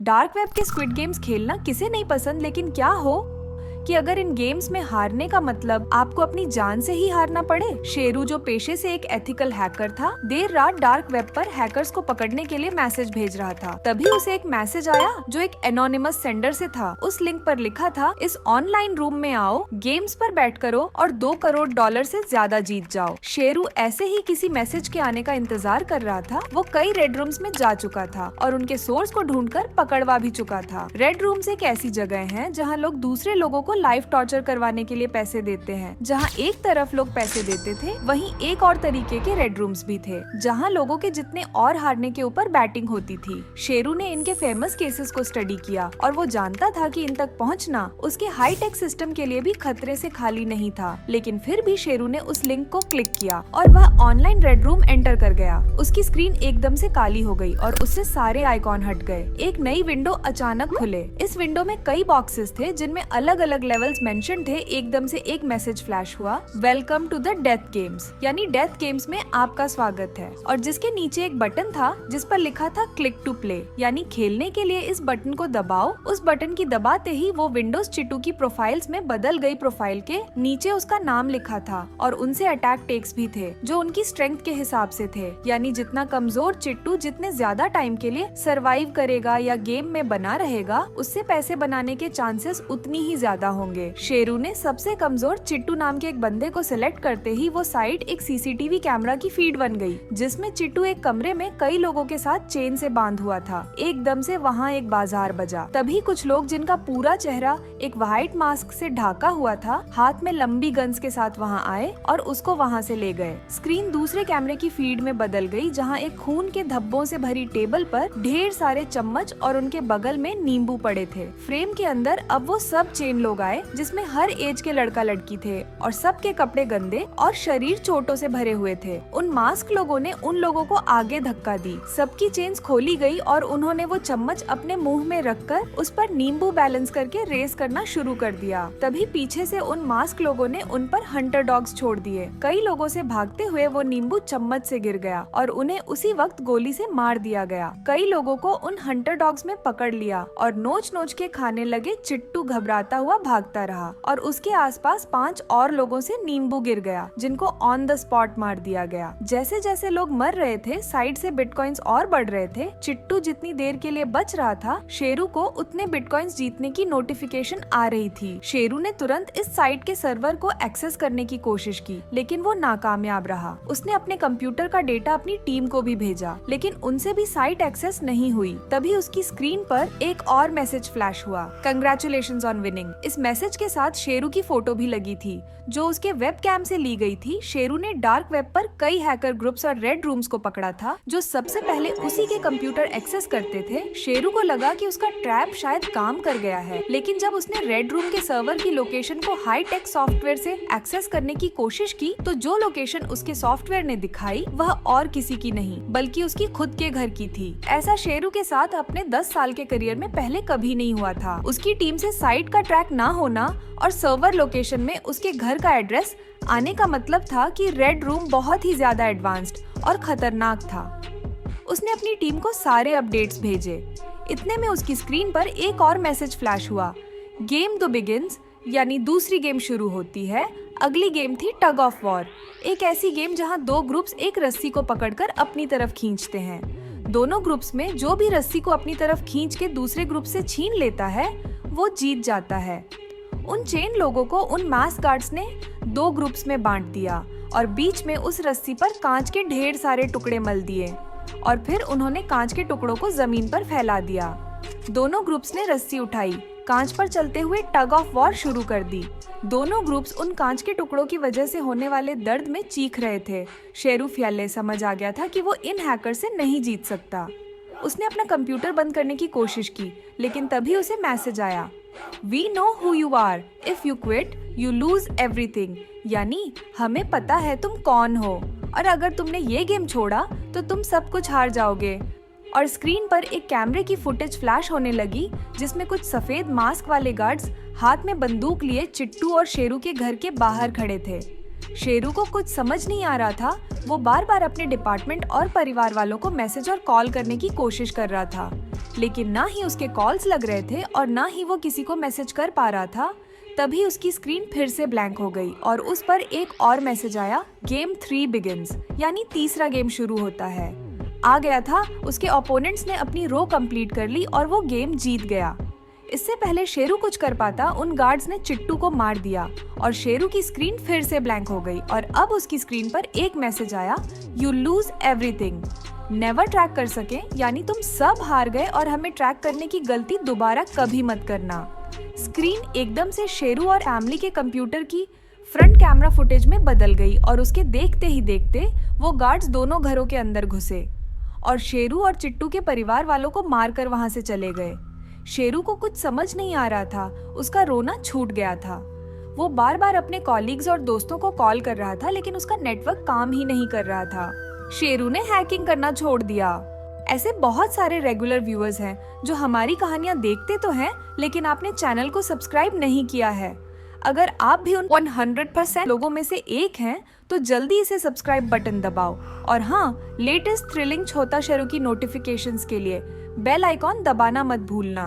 Dark web के squid games खेलना किसे नहीं पसंद, लेकिन क्या हो कि अगर इन गेम्स में हारने का मतलब आपको अपनी जान से ही हारना पड़े। शेरू, जो पेशे से एक एथिकल हैकर था, देर रात डार्क वेब पर हैकर्स को पकड़ने के लिए मैसेज भेज रहा था। तभी उसे एक मैसेज आया जो एक एनोनिमस सेंडर से था। उस लिंक पर लिखा था, इस ऑनलाइन रूम में आओ, गेम्स पर बैट करो और $2 करोड़ से ज्यादा जीत जाओ। शेरू ऐसे ही किसी मैसेज के आने का इंतजार कर रहा था। वो कई रेड रूम्स में जा चुका था और उनके सोर्स को ढूंढकर पकड़वा भी चुका था। रेड रूम्स एक ऐसी जगह है जहाँ लोग दूसरे लोगों को लाइफ टॉर्चर करवाने के लिए पैसे देते हैं। जहाँ एक तरफ लोग पैसे देते थे, वहीं एक और तरीके के रेड रूम्स भी थे जहाँ लोगों के जितने और हारने के ऊपर बैटिंग होती थी। शेरू ने इनके फेमस केसेस को स्टडी किया और वो जानता था कि इन तक पहुँचना उसके हाई टेक सिस्टम के लिए भी खतरे से खाली नहीं था। लेकिन फिर भी शेरू ने उस लिंक को क्लिक किया और वह ऑनलाइन रेड रूम एंटर कर गया। उसकी स्क्रीन एकदम से काली हो गई और उससे सारे आइकॉन हट गए। एक नई विंडो अचानक खुले। इस विंडो में कई बॉक्सेस थे जिनमें अलग अलग लेवल्स मेंशन थे। एकदम से एक मैसेज फ्लैश हुआ, welcome to the death games, यानी डेथ गेम्स में आपका स्वागत है। और जिसके नीचे एक बटन था जिस पर लिखा था क्लिक टू प्ले, यानी खेलने के लिए इस बटन को दबाओ। उस बटन की दबाते ही वो विंडोज चिट्टू की प्रोफाइल्स में बदल गई। प्रोफाइल के नीचे उसका नाम लिखा था और उनसे अटैक टेक्स भी थे जो उनकी स्ट्रेंथ के हिसाब से थे, यानी जितना कमजोर चिट्टू जितने ज्यादा टाइम के लिए सरवाइव करेगा या गेम में बना रहेगा, उससे पैसे बनाने के चांसेस उतनी ही ज्यादा होंगे। शेरू ने सबसे कमजोर चिट्टू नाम के एक बंदे को सिलेक्ट करते ही वो साइट एक सीसीटीवी कैमरा की फीड बन गई, जिसमें चिट्टू एक कमरे में कई लोगों के साथ चेन से बांध हुआ था। एकदम से वहाँ एक बाजार बजा। तभी कुछ लोग जिनका पूरा चेहरा एक व्हाइट मास्क से ढका हुआ था, हाथ में लंबी गन्स के साथ वहाँ आए और उसको वहाँ से ले गए। स्क्रीन दूसरे कैमरे की फीड में बदल गई, जहाँ एक खून के धब्बों से भरी टेबल पर ढेर सारे चम्मच और उनके बगल में नींबू पड़े थे। फ्रेम के अंदर अब वो सब चेन लोग आए जिसमें हर एज के लड़का लड़की थे और सबके कपड़े गंदे और शरीर चोटों से भरे हुए थे। उन मास्क लोगों ने उन लोगों को आगे धक्का दी। सबकी चेन्स खोली गई और उन्होंने वो चम्मच अपने मुंह में रखकर उस पर नींबू बैलेंस करके रेस करना शुरू कर दिया। तभी पीछे से उन मास्क लोगों ने उन पर हंटर डॉग्स छोड़ दिए। कई लोगों से भागते हुए वो नींबू चम्मच से गिर गया और उन्हें उसी वक्त गोली से मार दिया गया। कई लोगों को उन हंटर डॉग्स में पकड़ लिया और नोच नोच के खाने लगे। चिट्टू घबराता हुआ भागता रहा और उसके आसपास 5 और लोगों से नींबू गिर गया, जिनको ऑन द स्पॉट मार दिया गया। जैसे जैसे लोग मर रहे थे, साइड से बिटकॉइंस और बढ़ रहे थे। चिट्टू जितनी देर के लिए बच रहा था, शेरू को उतने बिटकॉइंस जीतने की नोटिफिकेशन आ रही थी। शेरू ने तुरंत इस साइट के सर्वर को एक्सेस करने की कोशिश की, लेकिन वो नाकामयाब रहा। उसने अपने कंप्यूटर का डेटा अपनी टीम को भी भेजा, लेकिन उनसे भी साइट एक्सेस नहीं हुई। तभी उसकी स्क्रीन पर एक और मैसेज फ्लैश हुआ, कंग्रेचुलेशंस ऑन विनिंग। इस मैसेज के साथ शेरू की फोटो भी लगी थी जो उसके वेब कैम से ली गई थी। शेरू ने डार्क वेब पर कई हैकर ग्रुप्स और रेड रूम्स को पकड़ा था जो सबसे पहले उसी के कंप्यूटर एक्सेस करते थे। शेरू को लगा कि उसका ट्रैप शायद काम कर गया है, लेकिन जब उसने रेड रूम के सर्वर की लोकेशन को हाई टेक सॉफ्टवेयर से एक्सेस करने की कोशिश की, तो जो लोकेशन उसके सॉफ्टवेयर ने दिखाई वह और किसी की नहीं बल्कि उसकी खुद के घर की थी। ऐसा शेरू के साथ अपने 10 साल के करियर में पहले कभी नहीं हुआ था। उसकी टीम से साइट का ट्रैक ना होना और सर्वर लोकेशन में उसके घर का एड्रेस आने का मतलब था कि रेड रूम बहुत ही ज्यादा एडवांस्ड और खतरनाक था। उसने अपनी टीम को सारे अपडेट्स भेजे। इतने में उसकी स्क्रीन पर एक और मैसेज फ्लैश हुआ, गेम द बिगिंस, यानी दूसरी गेम शुरू होती है। अगली गेम थी टग ऑफ वॉर, एक ऐसी गेम जहां 2 ग्रुप्स एक रस्सी को पकड़कर अपनी तरफ खींचते हैं। दोनों ग्रुप्स में जो भी रस्सी को अपनी तरफ खींच के दूसरे ग्रुप से छीन लेता है वो जीत जाता है। उन चेन लोगों को उन मास गार्ड्स ने 2 ग्रुप्स में बांट दिया और बीच में उस रस्सी पर कांच के ढेर सारे टुकड़े मल दिए और फिर उन्होंने कांच के टुकड़ों को जमीन पर फैला दिया। दोनों ग्रुप्स ने रस्सी उठाई, कांच पर चलते हुए टग ऑफ वॉर शुरू कर दी। दोनों ग्रुप्स उन कांच के टुकड़ों की वजह से होने वाले दर्द में चीख रहे थे। शेरू फ्याले समझ आ गया था कि वो इन हैकर से नहीं जीत सकता। उसने अपना कंप्यूटर बंद करने की कोशिश की, लेकिन तभी उसे मैसेज आया, We know who you are. If you quit, you lose everything. यानी हमें पता है तुम कौन हो और अगर तुमने ये गेम छोड़ा तो तुम सब कुछ हार जाओगे। और स्क्रीन पर एक कैमरे की फुटेज फ्लैश होने लगी जिसमें कुछ सफेद मास्क वाले गार्ड्स हाथ में बंदूक लिए चिट्टू और शेरू के घर के बाहर खड़े थे। शेरू को कुछ समझ नहीं आ रहा था। वो बार बार अपने डिपार्टमेंट और परिवार वालों को मैसेज और कॉल करने की कोशिश कर रहा था, लेकिन ना ही उसके कॉल्स लग रहे थे और ना ही वो किसी को मैसेज कर पा रहा था। तभी उसकी स्क्रीन फिर से ब्लैंक हो गई और उस पर एक और मैसेज आया, गेम 3 बिगिंस, यानी तीसरा गेम शुरू होता है। आ गया था, उसके ओपोनेंट्स ने अपनी रो कंप्लीट कर ली और वो गेम जीत गया। इससे पहले शेरू कुछ कर पाता, उन गार्ड्स ने चिट्टू को मार दिया और शेरू की स्क्रीन फिर से ब्लैंक हो गई और अब उसकी स्क्रीन पर एक मैसेज आया, you lose everything. Never track कर सके, यानी तुम सब हार गए और हमें ट्रैक करने की गलती दोबारा कभी मत करना। स्क्रीन एकदम से शेरू और फैमिली के कंप्यूटर की फ्रंट कैमरा फुटेज में बदल गई और उसके देखते ही देखते वो गार्ड्स दोनों घरों के अंदर घुसे और शेरू और चिट्टू के परिवार वालों को मारकर वहां से चले गए। शेरू को कुछ समझ नहीं आ रहा था, उसका रोना छूट गया था। वो बार बार अपने कॉलीग्स और दोस्तों को कॉल कर रहा था, लेकिन उसका नेटवर्क काम ही नहीं कर रहा था। शेरू ने हैकिंग करना छोड़ दिया। ऐसे बहुत सारे रेगुलर व्यूअर्स हैं जो हमारी कहानियां देखते तो हैं, लेकिन आपने चैनल को सब्सक्राइब नहीं किया है। अगर आप भी उन 100% लोगों में से एक हैं, तो जल्दी इसे सब्सक्राइब बटन दबाओ और हाँ, लेटेस्ट थ्रिलिंग छोटा शेरू की नोटिफिकेशंस के लिए बेल आइकॉन दबाना मत भूलना।